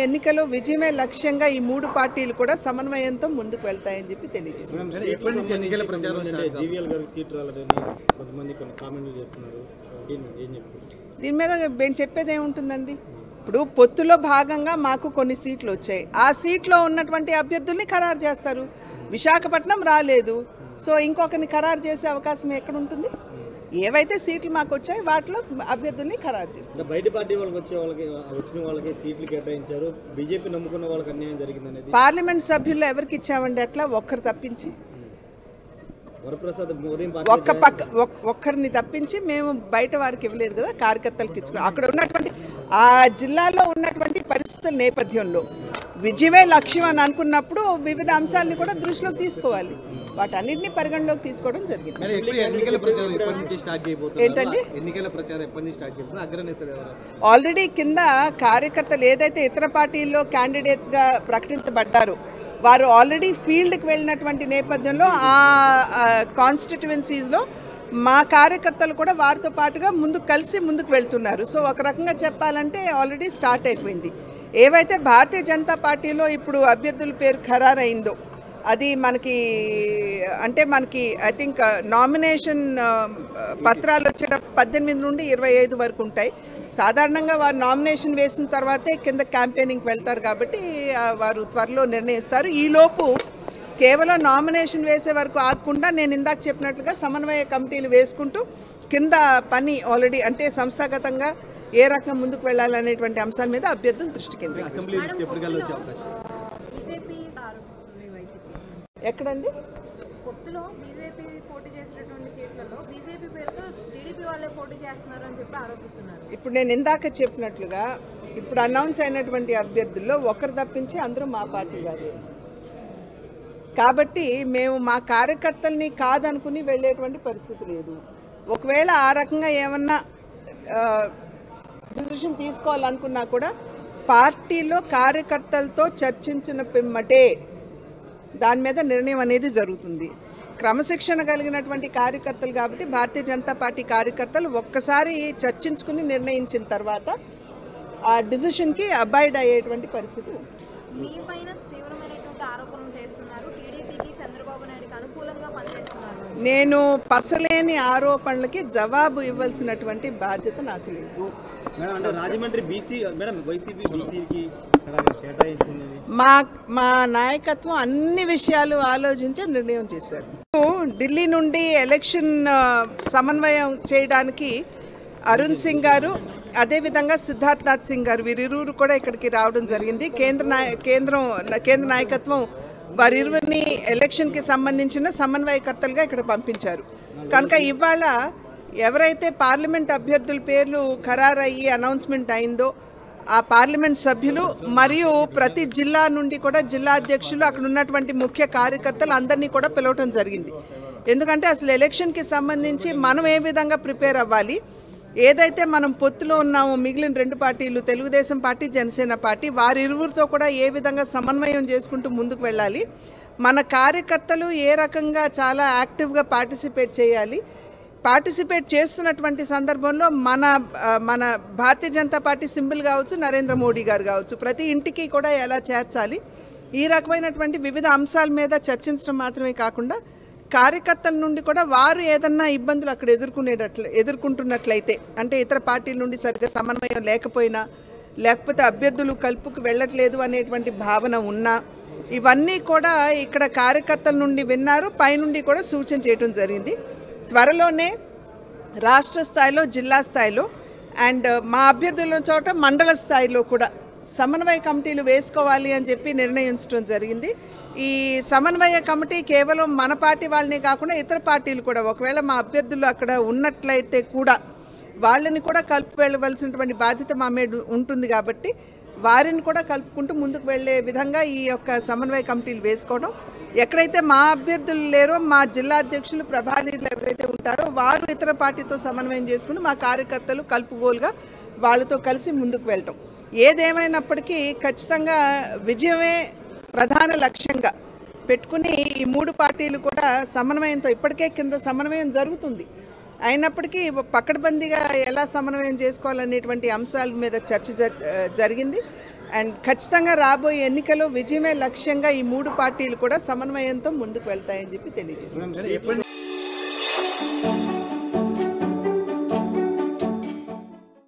ఎన్నికలో విజయమే లక్ష్యంగా ఈ మూడు పార్టీలు కూడా సమన్వయంతో ముందుకు వెళ్తాయని చెప్పి తెలియజేస్తున్నారు. దీని మీద మేము చెప్పేది ఏముంటుందండి? ఇప్పుడు పొత్తులో భాగంగా మాకు కొన్ని సీట్లు వచ్చాయి. ఆ సీట్లో ఉన్నటువంటి అభ్యర్థుల్ని ఖరారు చేస్తారు. విశాఖపట్నం రాలేదు, సో ఇంకొకరిని ఖరారు చేసే అవకాశం ఎక్కడ ఉంటుంది? ఏవైతే సీట్లు మాకు వచ్చాయి వాటిలో అభ్యర్థుల్ని ఖరారు చేస్తారు. బయట పార్టీ వాళ్ళకి వచ్చిన వాళ్ళకి సీట్లు కేటాయించారు, బీజేపీ నమ్ముకున్న వాళ్ళకి అన్యాయం జరిగిందనేది. పార్లమెంట్ సభ్యుల్లో ఎవరికి ఇచ్చామండి అట్లా? ఒక్కరు తప్పించి, ఒక్కరిని తప్పించి మేము బయట వారికి ఇవ్వలేదు కదా, కార్యకర్తలకు ఇచ్చుకున్నాం. అక్కడ ఉన్నటువంటి ఆ జిల్లాలో ఉన్నటువంటి పరిస్థితుల నేపథ్యంలో విజయమే లక్ష్యం అని అనుకున్నప్పుడు వివిధ అంశాలను కూడా దృష్టిలోకి తీసుకోవాలి. వాటన్నిటిని పరిగణలోకి తీసుకోవడం జరిగింది. ఏంటండి, ఆల్రెడీ కింద కార్యకర్తలు ఏదైతే ఇతర పార్టీల్లో క్యాండిడేట్స్గా ప్రకటించబడ్డారో వారు ఆల్రెడీ ఫీల్డ్కి వెళ్ళినటువంటి నేపథ్యంలో ఆ కాన్స్టిట్యువెన్సీస్లో మా కార్యకర్తలు కూడా వారితో పాటుగా ముందుకు వెళ్తున్నారు. సో ఒక రకంగా చెప్పాలంటే ఆల్రెడీ స్టార్ట్ అయిపోయింది. ఏవైతే భారతీయ జనతా పార్టీలో ఇప్పుడు అభ్యర్థుల పేరు ఖరారైందో అది మనకి ఐ థింక్ నామినేషన్ పత్రాలు వచ్చేట 18 నుండి 25 వరకు ఉంటాయి. సాధారణంగా వారు నామినేషన్ వేసిన తర్వాతే కింద క్యాంపెయినింగ్కి వెళ్తారు కాబట్టి వారు త్వరలో నిర్ణయిస్తారు. ఈలోపు కేవలం నామినేషన్ వేసే వరకు ఆగకుండా నేను ఇందాక చెప్పినట్లుగా సమన్వయ కమిటీలు వేసుకుంటూ కింద పని ఆల్రెడీ అంటే సంస్థాగతంగా ఏ రకంగా ముందుకు వెళ్ళాలనేటువంటి అంశాల మీద అభ్యర్థులు దృష్టి కేంద్రీకరిస్తారు. ఎక్కడండి? పొత్తులో బీజేపీ పోటీ చేసినటువంటి సీట్లలో బీజేపీ పేరుతో టీడీపీ వాళ్ళే పోటీ చేస్తున్నారు అని చెప్పి ఆరోపిస్తున్నారు. ఇప్పుడు నేను ఇందాక చెప్పినట్లుగా ఇప్పుడు అనౌన్స్ అయినటువంటి అభ్యర్థుల్లో ఒకరు తప్పించి అందరూ మా పార్టీ వారే కాబట్టి మేము మా కార్యకర్తల్ని కాదనుకుని వెళ్ళేటువంటి పరిస్థితి లేదు. ఒకవేళ ఆ రకంగా ఏమన్నా డిసిషన్ తీసుకోవాలనుకున్నా కూడా పార్టీలో కార్యకర్తలతో చర్చించిన పిమ్మటే దాని మీద నిర్ణయం అనేది జరుగుతుంది. క్రమశిక్షణ కలిగినటువంటి కార్యకర్తలు కాబట్టి భారతీయ జనతా పార్టీ కార్యకర్తలు ఒక్కసారి చర్చించుకుని నిర్ణయించిన తర్వాత ఆ డిసిషన్కి అబాయిడ్ అయ్యేటువంటి పరిస్థితి ఉంది. మీ పైన తీవ్రమైనటువంటి ఆరోపణలు చేస్తున్నారు, టీడీపీకి చంద్రబాబు నాయుడుకి అనుకూలంగా పనిచేస్తున్నారు. నేను పసలేని ఆరోపణలకి జవాబు ఇవ్వాల్సినటువంటి బాధ్యత నాకు లేదు. రాజమండ్రి బీసీ మేడం వైసీపీ బీసీకి మా నాయకత్వం అన్ని విషయాలు ఆలోచించి నిర్ణయం చేశారు. ఢిల్లీ నుండి ఎలక్షన్ సమన్వయం చేయడానికి అరుణ్ సింగ్ గారు అదేవిధంగా సిద్ధార్థనాథ్ సింగ్ గారు వీరిరువురు కూడా ఇక్కడికి రావడం జరిగింది. కేంద్ర నాయకత్వం వారిరువురిని ఎలక్షన్కి సంబంధించిన సమన్వయకర్తలుగా ఇక్కడ పంపించారు. కనుక ఇవాళ ఎవరైతే పార్లమెంట్ అభ్యర్థుల పేర్లు ఖరారయ్యి అనౌన్స్మెంట్ అయిందో ఆ పార్లమెంట్ సభ్యులు మరియు ప్రతి జిల్లా నుండి కూడా జిల్లా అధ్యక్షులు అక్కడ ఉన్నటువంటి ముఖ్య కార్యకర్తలు అందరినీ కూడా పిలవటం జరిగింది. ఎందుకంటే అసలు ఎలక్షన్కి సంబంధించి మనం ఏ విధంగా ప్రిపేర్ అవ్వాలి, ఏదైతే మనం పొత్తులో ఉన్నామో మిగిలిన రెండు పార్టీలు తెలుగుదేశం పార్టీ జనసేన పార్టీ వారిరువురితో కూడా ఏ విధంగా సమన్వయం చేసుకుంటూ ముందుకు వెళ్ళాలి, మన కార్యకర్తలు ఏ రకంగా చాలా యాక్టివ్గా పార్టిసిపేట్ చేయాలి, పార్టిసిపేట్ చేస్తున్నటువంటి సందర్భంలో మన భారతీయ జనతా పార్టీ సింబల్ కావచ్చు, నరేంద్ర మోడీ గారు కావచ్చు, ప్రతి ఇంటికి కూడా ఎలా చేర్చాలి, ఈ రకమైనటువంటి వివిధ అంశాల మీద చర్చించడం మాత్రమే కాకుండా కార్యకర్తల నుండి కూడా వారు ఏదన్నా ఇబ్బందులు అక్కడ ఎదుర్కొంటున్నట్లయితే అంటే ఇతర పార్టీల నుండి సరిగ్గా సమన్వయం లేకపోయినా లేకపోతే అభ్యర్థులు కలుపుకు వెళ్ళట్లేదు అనేటువంటి భావన ఉన్నా ఇవన్నీ కూడా ఇక్కడ కార్యకర్తల నుండి విన్నారు, పైనుండి కూడా సూచన చేయడం జరిగింది. త్వరలోనే రాష్ట్ర స్థాయిలో జిల్లా స్థాయిలో అండ్ మా అభ్యర్థుల చోట మండల స్థాయిలో కూడా సమన్వయ కమిటీలు వేసుకోవాలి అని చెప్పి నిర్ణయించడం జరిగింది. ఈ సమన్వయ కమిటీ కేవలం మన పార్టీ వాళ్ళనే కాకుండా ఇతర పార్టీలు కూడా ఒకవేళ మా అభ్యర్థులు అక్కడ ఉన్నట్లయితే కూడా వాళ్ళని కూడా కలుపు వెళ్ళవలసినటువంటి బాధ్యత మా మీద ఉంటుంది కాబట్టి వారిని కూడా కలుపుకుంటూ ముందుకు వెళ్ళే విధంగా ఈ యొక్క సమన్వయ కమిటీలు వేసుకోవడం. ఎక్కడైతే మా అభ్యర్థులు లేరో మా జిల్లా అధ్యక్షులు ప్రభారీలు ఎవరైతే ఉంటారో వారు ఇతర పార్టీతో సమన్వయం చేసుకుని మా కార్యకర్తలు కలుపుగోలుగా వాళ్ళతో కలిసి ముందుకు వెళ్ళటం. ఏదేమైనప్పటికీ ఖచ్చితంగా విజయమే ప్రధాన లక్ష్యంగా పెట్టుకుని ఈ మూడు పార్టీలు కూడా సమన్వయంతో ఇప్పటికే కింద సమన్వయం జరుగుతుంది. అయినప్పటికీ పకడ్బందీగా ఎలా సమన్వయం చేసుకోవాలనేటువంటి అంశాల మీద చర్చ జరిగింది. అండ్ ఖచ్చితంగా రాబోయే ఎన్నికల్లో విజయమే లక్ష్యంగా ఈ 3 పార్టీలు కూడా సమన్వయంతో ముందుకు వెళ్తాయని చెప్పి తెలియజేశారు.